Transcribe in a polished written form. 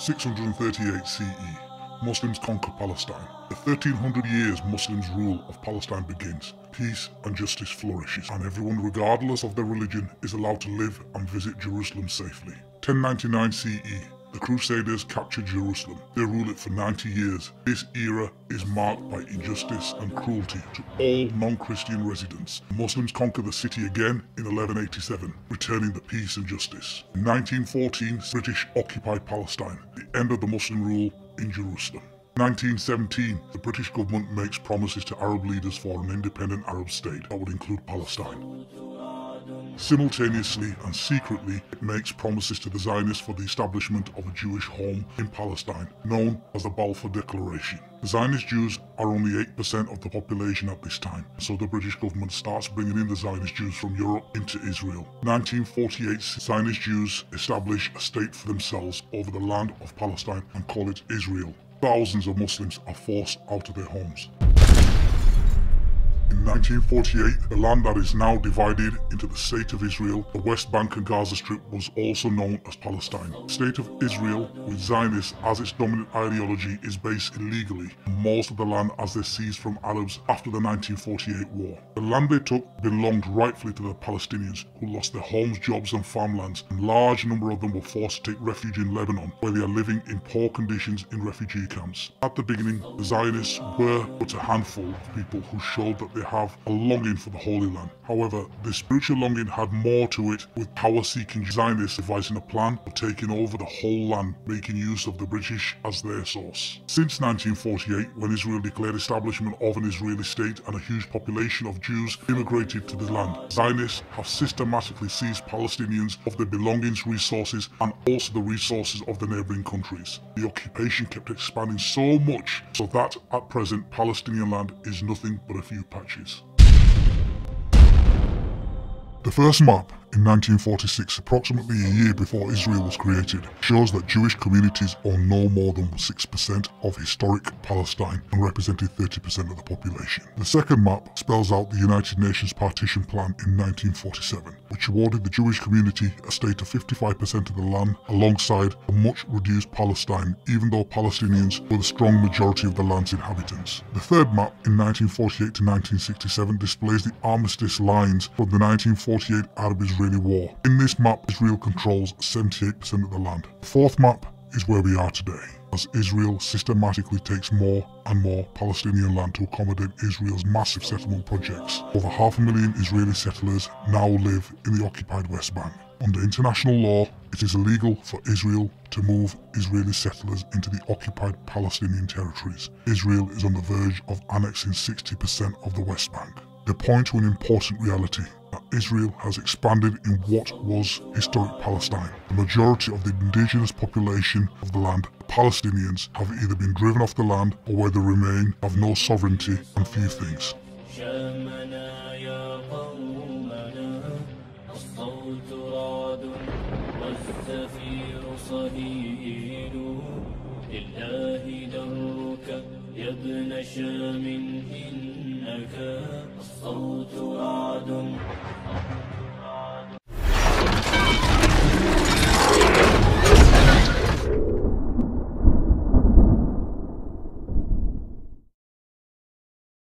638 CE, Muslims conquer Palestine. The 1300 years Muslims' rule of Palestine begins. Peace and justice flourishes, and everyone, regardless of their religion, is allowed to live and visit Jerusalem safely. 1099 CE, the Crusaders capture Jerusalem. They rule it for 90 years. This era is marked by injustice and cruelty to all non-Christian residents. Muslims conquer the city again in 1187, returning the peace and justice. In 1914, British occupy Palestine, the end of the Muslim rule in Jerusalem. 1917, the British government makes promises to Arab leaders for an independent Arab state that would include Palestine. Simultaneously and secretly, it makes promises to the Zionists for the establishment of a Jewish home in Palestine, known as the Balfour Declaration. The Zionist Jews are only 8% of the population at this time, so the British government starts bringing in the Zionist Jews from Europe into Israel. 1948, Zionist Jews establish a state for themselves over the land of Palestine and call it Israel. Thousands of Muslims are forced out of their homes. In 1948, the land that is now divided into the State of Israel, the West Bank and Gaza Strip, was also known as Palestine. The State of Israel, with Zionists as its dominant ideology, is based illegally on most of the land as they seized from Arabs after the 1948 war. The land they took belonged rightfully to the Palestinians, who lost their homes, jobs and farmlands, and a large number of them were forced to take refuge in Lebanon, where they are living in poor conditions in refugee camps. At the beginning, the Zionists were but a handful of people who showed that they have a longing for the Holy Land. However, this spiritual longing had more to it, with power-seeking Zionists devising a plan of taking over the whole land, making use of the British as their source. Since 1948, when Israel declared establishment of an Israeli state and a huge population of Jews immigrated to the land, Zionists have systematically seized Palestinians of their belongings, resources, and also the resources of the neighbouring countries. The occupation kept expanding so much so that at present Palestinian land is nothing but a few patches. The first map in 1946, approximately a year before Israel was created, shows that Jewish communities own no more than 6% of historic Palestine and represented 30% of the population. The second map spells out the United Nations Partition Plan in 1947, which awarded the Jewish community a state of 55% of the land alongside a much reduced Palestine, even though Palestinians were the strong majority of the land's inhabitants. The third map in 1948 to 1967 displays the armistice lines from the 1948 Arab-Israeli War. In this map, Israel controls 78% of the land. The fourth map is where we are today, as Israel systematically takes more and more Palestinian land to accommodate Israel's massive settlement projects. Over 500,000 Israeli settlers now live in the occupied West Bank. Under international law, it is illegal for Israel to move Israeli settlers into the occupied Palestinian territories. Israel is on the verge of annexing 60% of the West Bank. They point to an important reality, that Israel has expanded in what was historic Palestine. The majority of the indigenous population of the land, the Palestinians, have either been driven off the land or where they remain have no sovereignty and few things. يا ابن شام إنك الصوت رعد